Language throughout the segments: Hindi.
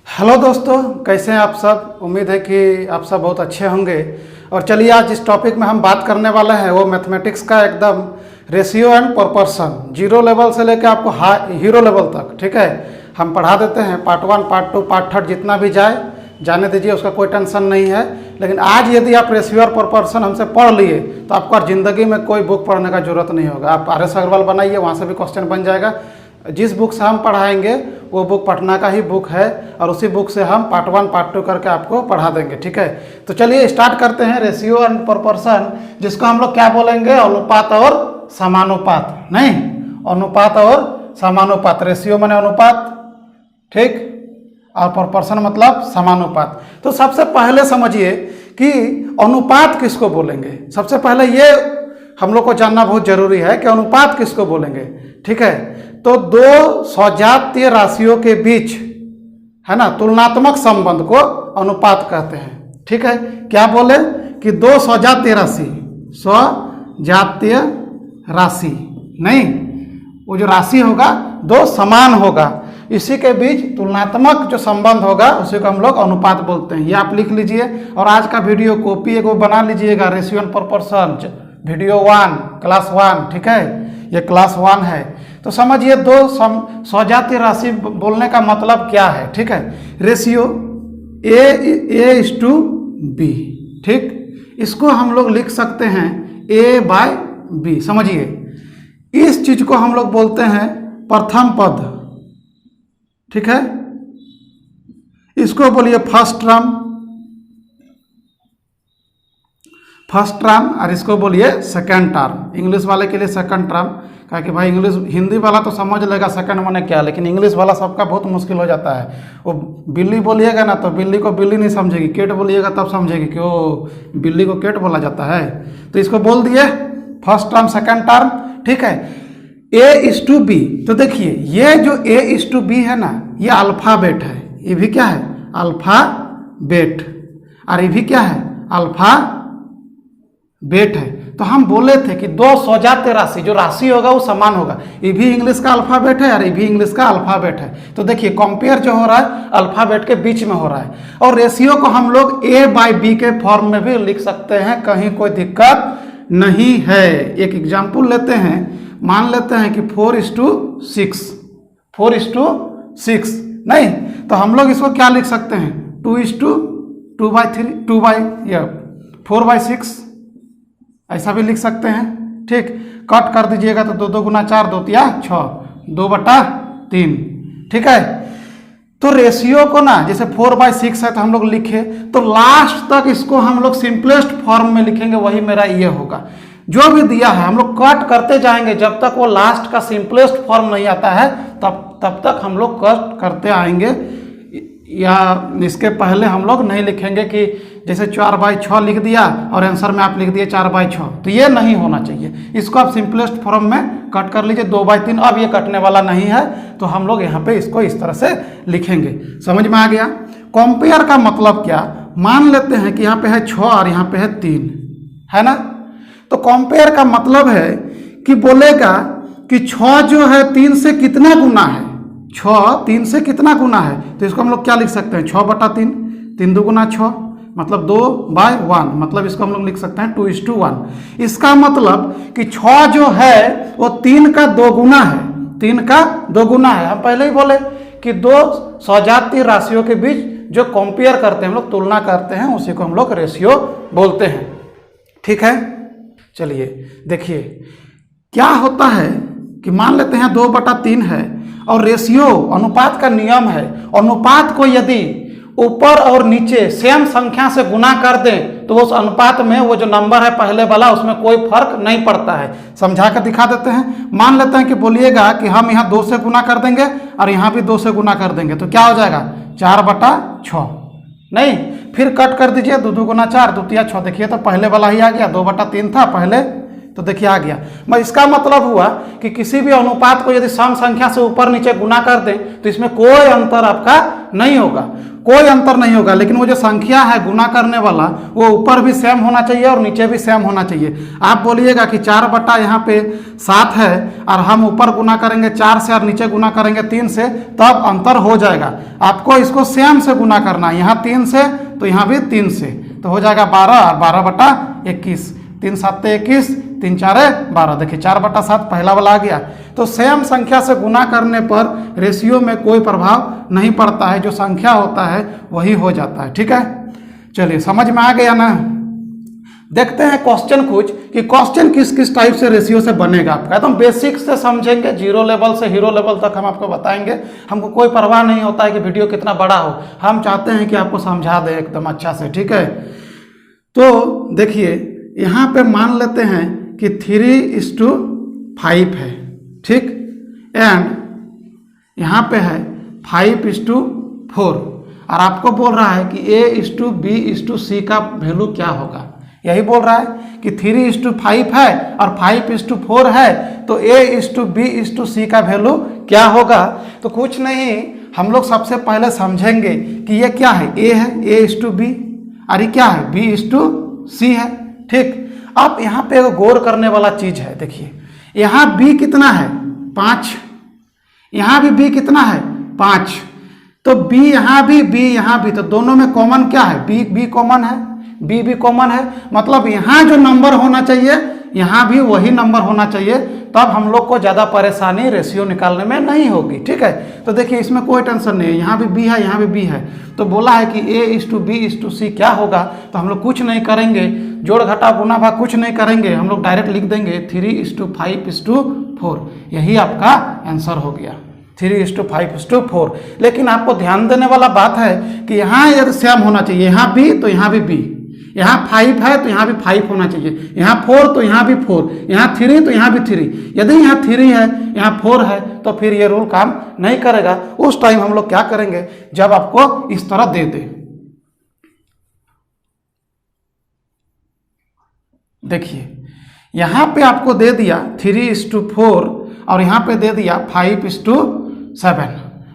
हेलो दोस्तों, कैसे हैं आप सब। उम्मीद है कि आप सब बहुत अच्छे होंगे। और चलिए आज जिस टॉपिक में हम बात करने वाले हैं वो मैथमेटिक्स का एकदम ratio and proportion, zero level से लेकर आपको हीरो लेवल तक, ठीक है, हम पढ़ा देते हैं। पार्ट 1, पार्ट 2, पार्ट 3 जितना भी जाने दीजिए, उसका कोई टेंशन नहीं है। लेकिन आज यदि आप रेशियो और प्रोपोर्शन हमसे पढ़ लिए तो आपको ज़िंदगी में कोई बुक पढ़ने का जरूरत नहीं होगा। आप RS अग्रवाल बनाइए, वहाँ से भी क्वेश्चन बन जाएगा। जिस बुक से हम पढ़ाएंगे वो बुक पटना का ही बुक है और उसी बुक से हम पार्ट 1, पार्ट 2 करके आपको पढ़ा देंगे, ठीक है। तो चलिए स्टार्ट करते हैं रेशियो एंड प्रोपोर्शन, जिसको हम लोग क्या बोलेंगे, अनुपात और समानुपात। नहीं, अनुपात और समानुपात। रेशियो माने अनुपात, ठीक, और प्रोपोर्शन मतलब समानुपात। तो सबसे पहले समझिए कि अनुपात किसको बोलेंगे। सबसे पहले ये हम लोग को जानना बहुत जरूरी है कि अनुपात किसको बोलेंगे, ठीक है। तो दो सजातीय राशियों के बीच, है ना, तुलनात्मक संबंध को अनुपात कहते हैं, ठीक है। क्या बोले कि दो सजातीय राशि, सजातीय राशि नहीं, वो जो राशि होगा दो समान होगा, इसी के बीच तुलनात्मक जो संबंध होगा उसी को हम लोग अनुपात बोलते हैं। ये आप लिख लीजिए और आज का वीडियो कॉपी एगो बना लीजिएगा, ratio and proportion video 1 class 1, ठीक है, ये क्लास 1 है। तो समझिए दो सजातीय राशि बोलने का मतलब क्या है, ठीक है। रेशियो A:B, ठीक, इसको हम लोग लिख सकते हैं A/B। समझिए इस चीज को हम लोग बोलते हैं प्रथम पद, ठीक है। इसको बोलिए फर्स्ट टर्म और इसको बोलिए सेकंड टर्म। इंग्लिश वाले के लिए सेकंड टर्म, कहा कि भाई इंग्लिश हिंदी वाला तो समझ लेगा सेकंड माने क्या, लेकिन इंग्लिश वाला सबका बहुत मुश्किल हो जाता है। वो बिल्ली बोलिएगा ना तो बिल्ली को बिल्ली नहीं समझेगी, केट बोलिएगा तब समझेगी कि वो बिल्ली को केट बोला जाता है। तो इसको बोल दिए फर्स्ट टर्म सेकंड टर्म, ठीक है। A:B, तो देखिए ये जो A:B है ना, ये अल्फाबेट है, ये भी क्या है, अल्फाबेट, और ये भी क्या है, अल्फाबेट है। तो हम बोले थे कि दो सजातीय राशि, जो राशि होगा वो समान होगा। ये भी इंग्लिश का अल्फाबेट है और ये भी इंग्लिश का अल्फाबेट है। तो देखिए कंपेयर जो हो रहा है अल्फाबेट के बीच में हो रहा है। और रेशियो को हम लोग A/B के फॉर्म में भी लिख सकते हैं, कहीं कोई दिक्कत नहीं है। एक एग्जाम्पल लेते हैं, मान लेते हैं कि 4:6, 4:6 नहीं, तो हम लोग इसको क्या लिख सकते हैं, 2:2/3, 4/6 ऐसा भी लिख सकते हैं, ठीक। कट कर दीजिएगा तो 2 गुना 4, 2 तिया 6, 2/3, ठीक है। तो रेशियो को ना जैसे 4/6 है तो हम लोग लिखे तो लास्ट तक इसको हम लोग सिंपलेस्ट फॉर्म में लिखेंगे, वही मेरा ये होगा। जो भी दिया है हम लोग कट करते जाएंगे जब तक वो लास्ट का सिंपलेस्ट फॉर्म नहीं आता है, तब तक हम लोग कट करते आएंगे। या इसके पहले हम लोग नहीं लिखेंगे कि जैसे 4/6 लिख दिया और आंसर में आप लिख दिए 4/6, तो ये नहीं होना चाहिए। इसको आप सिंपलेस्ट फॉर्म में कट कर लीजिए 2/3। अब ये कटने वाला नहीं है तो हम लोग यहाँ पे इसको इस तरह से लिखेंगे। समझ में आ गया। कंपेयर का मतलब क्या, मान लेते हैं कि यहाँ पे है 6 और यहाँ पे है 3, है ना। तो कंपेयर का मतलब है कि बोलेगा कि 6 जो है 3 से कितना गुना है, 6 3 से कितना गुना है। तो इसको हम लोग क्या लिख सकते हैं, 6/3, 3 2 गुना 6 मतलब 2/1, मतलब इसको हम लोग लिख सकते हैं 2:1। इसका मतलब कि 6 जो है वो 3 का 2 गुना है, 3 का 2 गुना है। हम पहले ही बोले कि दो सजातीय राशियों के बीच जो कंपेयर करते हैं, हम लोग तुलना करते हैं, उसी को हम लोग रेशियो बोलते हैं, ठीक है। चलिए देखिए क्या होता है कि मान लेते हैं 2/3 है और रेशियो अनुपात का नियम है, अनुपात को यदि ऊपर और नीचे सेम संख्या से गुना कर दें तो उस अनुपात में वो जो नंबर है पहले वाला उसमें कोई फर्क नहीं पड़ता है। समझा कर दिखा देते हैं। मान लेते हैं कि बोलिएगा कि हम यहाँ 2 से गुना कर देंगे और यहाँ भी 2 से गुना कर देंगे, तो क्या हो जाएगा 4/6 नहीं, फिर कट कर दीजिए 2 2 गुना 4, 2 तिया 6, देखिए तो पहले वाला ही आ गया, 2/3 था पहले, तो देखिए आ गया। मैं इसका मतलब हुआ कि किसी भी अनुपात को यदि सम संख्या से ऊपर नीचे गुना कर दें तो इसमें कोई अंतर आपका नहीं होगा। कोई अंतर नहीं होगा, लेकिन वो जो संख्या है गुना करने वाला वो ऊपर भी सेम होना चाहिए और नीचे भी सेम होना चाहिए। आप बोलिएगा कि 4 बटा यहाँ पे 7 है और हम ऊपर गुना करेंगे 4 से और नीचे गुना करेंगे 3 से, तब अंतर हो जाएगा। आपको इसको सेम से गुना करना है, यहाँ 3 से तो यहाँ भी 3 से, तो हो जाएगा 12 और 12 बटा 21, 3 7 21, 3 4 12। देखिए 4 बटा 7 पहला वाला आ गया। तो सेम संख्या से गुना करने पर रेशियो में कोई प्रभाव नहीं पड़ता है, जो संख्या होता है वही हो जाता है। ठीक है, चलिए समझ में आ गया ना। देखते हैं क्वेश्चन कुछ कि क्वेश्चन किस किस टाइप से रेशियो से बनेगा आपका। एकदम बेसिक से समझेंगे, जीरो लेवल से हीरो लेवल तक हम आपको बताएंगे। हमको कोई परवाह नहीं होता है कि वीडियो कितना बड़ा हो, हम चाहते हैं कि आपको समझा दे एकदम अच्छा से। ठीक है, तो देखिए यहाँ पे मान लेते हैं कि 3:5 है, ठीक, एंड यहाँ पे है 5:4 और आपको बोल रहा है कि A:B:C का वैल्यू क्या होगा। यही बोल रहा है कि 3:5 है और 5:4 है, तो A:B:C का वैल्यू क्या होगा। तो कुछ नहीं, हम लोग सबसे पहले समझेंगे कि ये क्या है, A है, A:B, और ये क्या है, B:C है। ठीक, अब यहाँ पे गौर करने वाला चीज है, देखिए यहाँ B कितना है, 5, यहाँ भी B कितना है, 5, तो B यहाँ भी, तो दोनों में कॉमन क्या है, B कॉमन है, B भी कॉमन है, मतलब यहाँ जो नंबर होना चाहिए यहाँ भी वही नंबर होना चाहिए, तब हम लोग को ज़्यादा परेशानी रेशियो निकालने में नहीं होगी। ठीक है, तो देखिए इसमें कोई टेंशन नहीं है, यहाँ भी B है, यहाँ भी B है, तो बोला है कि A:B:C क्या होगा। तो हम लोग कुछ नहीं करेंगे, जोड़ घटा गुना भाग कुछ नहीं करेंगे, हम लोग डायरेक्ट लिख देंगे 3:5:4। यही आपका आंसर हो गया, 3:5:4। लेकिन आपको ध्यान देने वाला बात है कि यहाँ यदि सेम होना चाहिए, यहाँ B तो यहाँ भी B, यहाँ 5 है तो यहाँ भी 5 होना चाहिए, यहाँ 4 तो यहाँ भी 4, यहाँ 3 तो यहाँ भी 3। यदि यहाँ 3 है, यहाँ 4 है, तो फिर ये रूल काम नहीं करेगा। उस टाइम हम लोग क्या करेंगे, जब आपको इस तरह दे दे, देखिए यहाँ पे आपको दे दिया 3:4 और यहाँ पे दे दिया 5:7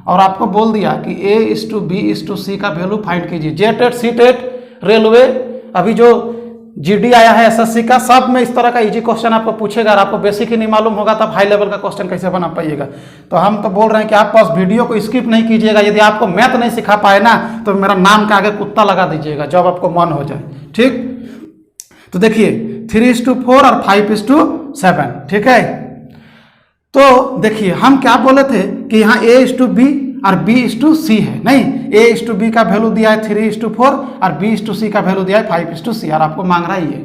और आपको बोल दिया कि A:B:C का वैल्यू फाइंड कीजिए। जेटेट, सीटेट, रेलवे, अभी जो GD आया है SSC का, सब में इस तरह का इजी क्वेश्चन आपको पूछेगा। और आपको बेसिक ही नहीं मालूम होगा तब हाई लेवल का क्वेश्चन कैसे बना पाइएगा। तो हम तो बोल रहे हैं कि आप बस वीडियो को स्किप नहीं कीजिएगा। यदि आपको मैथ नहीं सिखा पाए ना, तो मेरा नाम के आगे कुत्ता लगा दीजिएगा जब आपको मन हो जाए। ठीक, तो देखिए 3:4 और 5:7। ठीक है, तो देखिए हम क्या बोले थे कि यहाँ A:B और B:C है, नहीं, A:B का वैल्यू दिया है 3:4 और B:C का वैल्यू दिया है 5:C, और आपको मांग रहा है ये।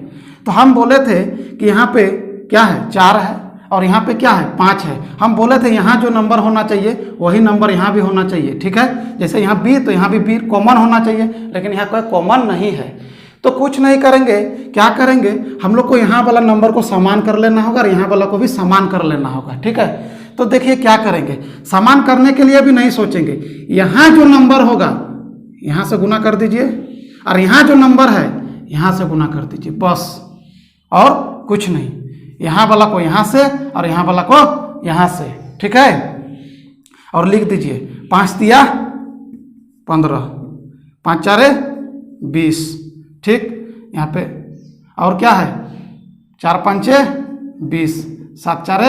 तो हम बोले थे कि यहाँ पे क्या है, 4 है और यहाँ पे क्या है, 5 है। हम बोले थे यहाँ जो नंबर होना चाहिए वही नंबर यहाँ भी होना चाहिए। ठीक है, जैसे यहाँ B तो यहाँ भी B कॉमन होना चाहिए, लेकिन यहाँ कोई कॉमन नहीं है। तो कुछ नहीं करेंगे, क्या करेंगे, हम लोग को यहाँ वाला नंबर को समान कर लेना होगा और यहाँ वाला को भी समान कर लेना होगा। ठीक है, तो देखिए क्या करेंगे, समान करने के लिए भी नहीं सोचेंगे, यहाँ जो नंबर होगा यहाँ से गुना कर दीजिए और यहाँ जो नंबर है यहाँ से गुना कर दीजिए, बस, और कुछ नहीं। यहाँ वाला को यहाँ से और यहाँ वाला को यहाँ से। ठीक है, और लिख दीजिए 5 दिया 15, 5 4 20। ठीक, यहाँ पे और क्या है, 4 5 20, 7 4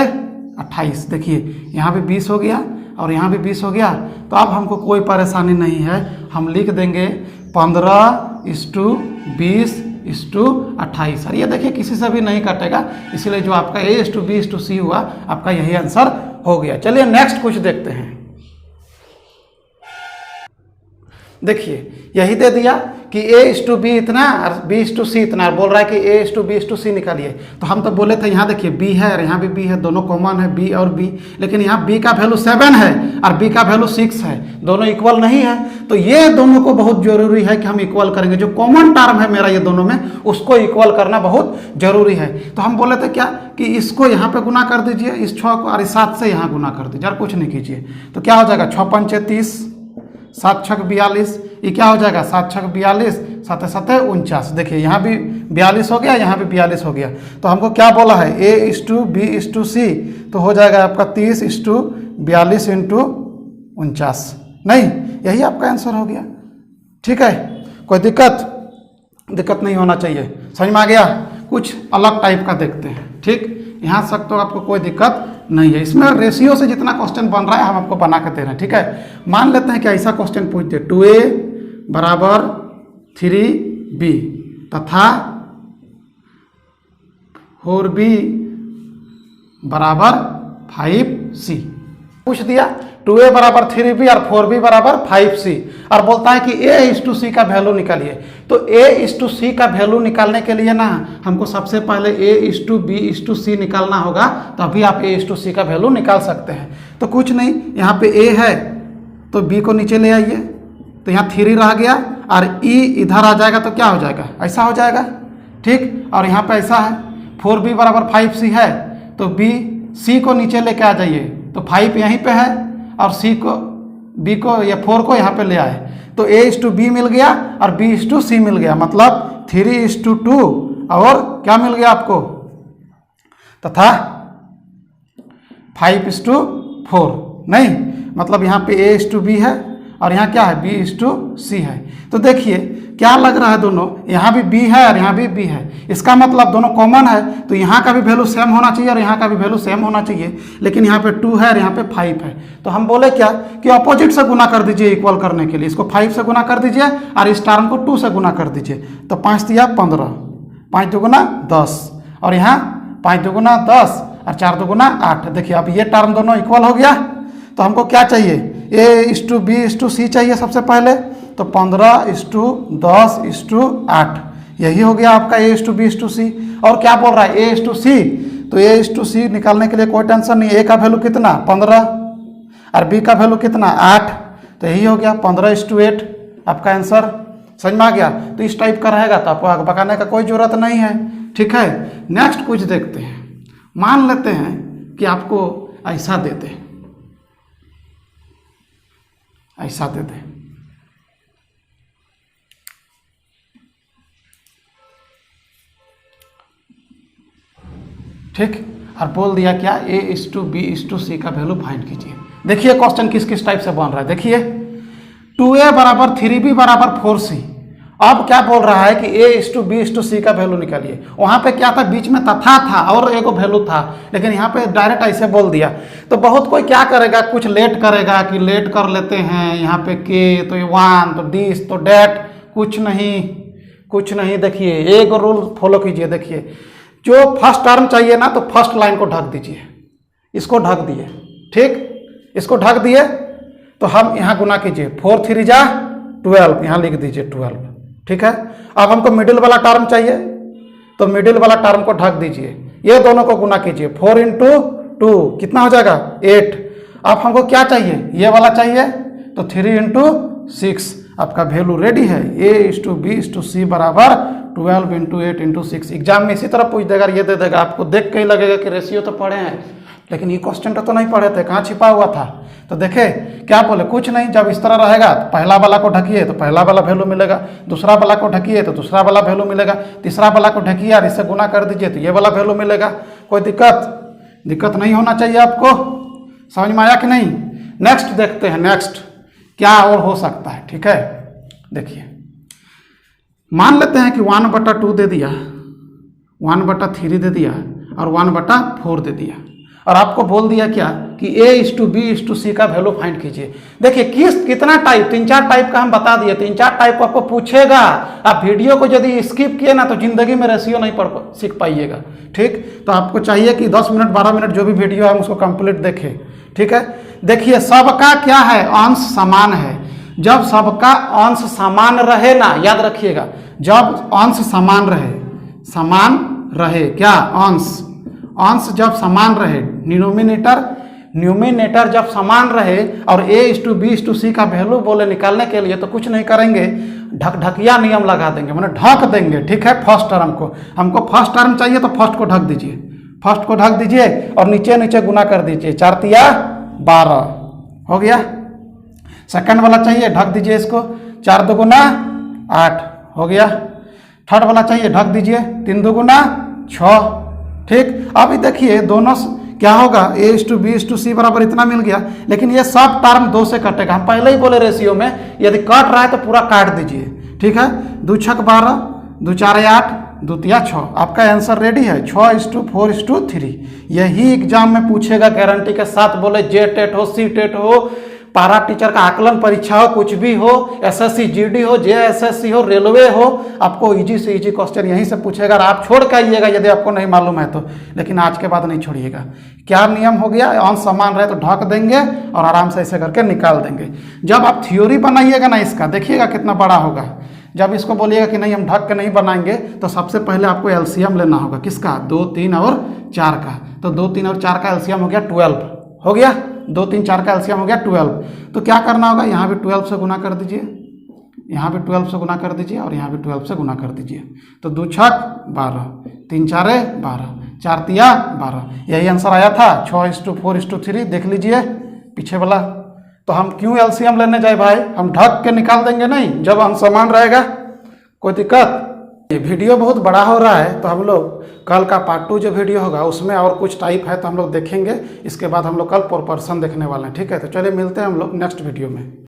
28। देखिए यहाँ भी 20 हो गया और यहाँ भी 20 हो गया। तो अब हमको कोई परेशानी नहीं है, हम लिख देंगे 15:20:28। और ये देखिए किसी से भी नहीं कटेगा, इसीलिए जो आपका A:B:C हुआ आपका यही आंसर हो गया। चलिए नेक्स्ट कुछ देखते हैं। देखिए यही दे दिया कि A:B इतना और B:C इतना, बोल रहा है कि A:B:C निकालिए। तो हम तो बोले थे यहाँ देखिए B है और यहाँ भी B है, दोनों कॉमन है B और B, लेकिन यहाँ B का वैल्यू 7 है और B का वैल्यू 6 है, दोनों इक्वल नहीं है। तो ये दोनों को बहुत जरूरी है कि हम इक्वल करेंगे, जो कॉमन टर्म है मेरा ये दोनों में उसको इक्वल करना बहुत जरूरी है। तो हम बोले थे क्या कि इसको यहाँ पे गुना कर दीजिए, इस 6 को, और इस 7 से यहाँ गुना कर दीजिए, और कुछ नहीं कीजिए। तो क्या हो जाएगा, 6 5 30, 7 6 42, ये क्या हो जाएगा, 7 6 42, 7 7 49। देखिए यहाँ भी 42 हो गया, यहाँ भी 42 हो गया। तो हमको क्या बोला है, A:B:C, तो हो जाएगा आपका 30:42 × 49। नहीं, यही आपका आंसर हो गया। ठीक है, कोई दिक्कत नहीं होना चाहिए। समझ में आ गया? कुछ अलग टाइप का देखते हैं। ठीक, यहाँ तक तो आपको कोई दिक्कत नहीं है। इसमें रेशियो से जितना क्वेश्चन बन रहा है हम आपको बना के दे रहे हैं। ठीक है, मान लेते हैं कि ऐसा क्वेश्चन पूछते 2a बराबर 3b तथा 4b बराबर 5c पूछ दिया। 2a बराबर 3b और 4b बराबर 5c और बोलता है कि a/c का वैल्यू निकालिए। तो a/c का वैल्यू निकालने के लिए ना हमको सबसे पहले a/b/c निकालना होगा, तभी आप a/c का वैल्यू निकाल सकते हैं। तो कुछ नहीं, यहाँ पे a है तो b को नीचे ले आइए, तो यहाँ 3 रह गया और e इधर आ जाएगा तो क्या हो जाएगा, ऐसा हो जाएगा। ठीक, और यहाँ पे ऐसा है 4b बराबर 5c है तो c को नीचे लेके आ जाइए, तो 5 यहीं पे है और b को या 4 को यहाँ पे ले आए, तो a/b मिल गया और b/c मिल गया, मतलब 3:2 और क्या मिल गया आपको, तथा 5:4 नहीं, मतलब यहाँ पे a/b है और यहाँ क्या है b/c है। तो देखिए क्या लग रहा है, दोनों यहाँ भी b है और यहाँ भी b है, इसका मतलब दोनों कॉमन है, तो यहाँ का भी वैल्यू सेम होना चाहिए और यहाँ का भी वैल्यू सेम होना चाहिए। लेकिन यहाँ पे 2 है और यहाँ पे 5 है, तो हम बोले क्या कि अपोजिट से गुना कर दीजिए इक्वल करने के लिए। इसको 5 से गुना कर दीजिए और इस टर्म को 2 से गुना कर दीजिए, तो 5 दिया 15, 5 दुगुना 10 और यहाँ 5 दुगुना 10 और 4 दुगुना 8। देखिए अब ये टर्म दोनों इक्वल हो गया, तो हमको क्या चाहिए, a/b/c चाहिए सबसे पहले, तो 15:10:8 यही हो गया आपका a/b/c। और क्या बोल रहा है a/c, तो a/c निकालने के लिए कोई टेंशन नहीं, a का वैल्यू कितना 15 और b का वैल्यू कितना 8, तो यही हो गया 15:8 आपका आंसर। समझ में आ गया? तो इस टाइप का रहेगा तो आपको आगे बकाने का कोई जरूरत नहीं है। ठीक है, नेक्स्ट कुछ देखते हैं। मान लेते हैं कि आपको ऐसा देते, ऐसा देते, ठीक, और बोल दिया क्या a/b/c का वैल्यू फाइंड कीजिए। देखिए क्वेश्चन किस किस टाइप से बन रहा है। देखिए 2a बराबर 3b बराबर 4c। अब क्या बोल रहा है कि a/b/c का वैल्यू निकालिए। वहां पे क्या था, बीच में तथा था और एगो वैल्यू था, लेकिन यहाँ पे डायरेक्ट ऐसे बोल दिया। तो बहुत कोई क्या करेगा, कुछ लेट करेगा कि लेट कर लेते हैं, यहाँ पे के तो 1 तो दिस तो डेट, कुछ नहीं। देखिए एक रूल फॉलो कीजिए। देखिए जो फर्स्ट टर्म चाहिए ना, तो फर्स्ट लाइन को ढक दीजिए, इसको ढक दिए। ठीक, इसको ढक दिए तो हम यहाँ गुना कीजिए, 4 3 जा 12, यहाँ लिख दीजिए 12। ठीक है, अब हमको मिडिल वाला टर्म चाहिए, तो मिडिल वाला टर्म को ढक दीजिए, ये दोनों को गुना कीजिए, 4 × 2 कितना हो जाएगा 8। अब हमको क्या चाहिए, ये वाला चाहिए, तो 3 × 6 आपका वैल्यू रेडी है। a/b/c बराबर 12 × 8 × 6। एग्जाम में इसी तरह पूछ देगा, ये दे देगा, आपको देख के ही लगेगा कि रेशियो तो पढ़े हैं, लेकिन ये क्वेश्चन तो नहीं पढ़े थे, कहाँ छिपा हुआ था। तो देखे क्या बोले, कुछ नहीं, जब इस तरह रहेगा तो पहला वाला को ढकिए तो पहला वाला वैल्यू मिलेगा, दूसरा वाला को ढकिए तो दूसरा वाला वैल्यू मिलेगा, तीसरा वाला को ढकिए और इससे गुना कर दीजिए तो ये वाला वैल्यू मिलेगा। कोई दिक्कत नहीं होना चाहिए आपको। समझ में आया कि नहीं? नेक्स्ट देखते हैं, नेक्स्ट क्या और हो सकता है। ठीक है, देखिए मान लेते हैं कि 1/2 दे दिया, 1/3 दे दिया और 1/4 दे दिया, और आपको बोल दिया क्या कि a/b/c का वैल्यू फाइंड कीजिए। देखिए कितना टाइप, 3-4 टाइप का हम बता दिए, 3-4 टाइप को आपको पूछेगा। आप वीडियो को यदि स्किप किए ना तो जिंदगी में रेशियो नहीं सीख पाइएगा। ठीक, तो आपको चाहिए कि 10 मिनट 12 मिनट जो भी वीडियो है उसको कंप्लीट देखें। ठीक है, देखिए सबका क्या है, अंश समान है। जब सबका अंश समान रहे ना, याद रखिएगा, जब अंश समान रहे क्या, अंश जब समान रहे, न्यूमिनेटर जब समान रहे और a/b/c का वैल्यू बोले निकालने के लिए, तो कुछ नहीं करेंगे, ढकिया नियम लगा देंगे, माने ढक देंगे। ठीक है, फर्स्ट टर्म को, हमको फर्स्ट टर्म चाहिए तो फर्स्ट को ढक दीजिए, फर्स्ट को ढक दीजिए और नीचे गुना कर दीजिए, 4 × 12 हो गया। सेकंड वाला चाहिए, ढक दीजिए इसको, 4 × 2 = 8 हो गया। थर्ड वाला चाहिए, ढक दीजिए, 3 × 2 = 6। ठीक, अभी देखिए दोनों क्या होगा A/B/C बराबर इतना मिल गया। लेकिन ये सब टर्म 2 से कटेगा, हम पहले ही बोले रेशियो में यदि कट रहा है तो पूरा काट दीजिए। ठीक है, 2 छक 12, 2 4 8, 2 3 6, आपका आंसर रेडी है 6:4:3। यही एग्जाम में पूछेगा गारंटी के साथ, बोले जे टेट हो, सी टेट हो, पारा टीचर का आकलन परीक्षा हो, कुछ भी हो, SSC GD हो, JSSC हो, रेलवे हो, आपको इजी से इजी क्वेश्चन यहीं से पूछेगा। और आप छोड़ के आइएगा यदि आपको नहीं मालूम है तो, लेकिन आज के बाद नहीं छोड़िएगा। क्या नियम हो गया, अंश समान रहे तो ढक देंगे और आराम से ऐसे करके निकाल देंगे। जब आप थ्योरी बनाइएगा ना इसका, देखिएगा कितना बड़ा होगा। जब इसको बोलिएगा कि नहीं हम ढक के नहीं बनाएंगे, तो सबसे पहले आपको LCM लेना होगा। किसका, 2 3 और 4 का। तो 2 3 और 4 का LCM हो गया 12, हो गया 2 3 4 का LCM हो गया 12। तो क्या करना होगा, यहाँ भी 12 से गुना कर दीजिए, यहाँ भी 12 से गुना कर दीजिए और यहाँ भी 12 से गुना कर दीजिए। तो 2 छक 12, 3 4 12, 4 3 12, यही आंसर आया था 6:4:3। देख लीजिए पीछे वाला। तो हम क्यों LCM लेने जाए भाई, हम ढक के निकाल देंगे नहीं जब हम समान रहेगा, कोई दिक्कत। ये वीडियो बहुत बड़ा हो रहा है, तो हम लोग कल का पार्ट 2 जो वीडियो होगा उसमें और कुछ टाइप है तो हम लोग देखेंगे। इसके बाद हम लोग कल प्रोपोर्शन देखने वाले हैं। ठीक है, तो चलिए मिलते हैं हम लोग नेक्स्ट वीडियो में।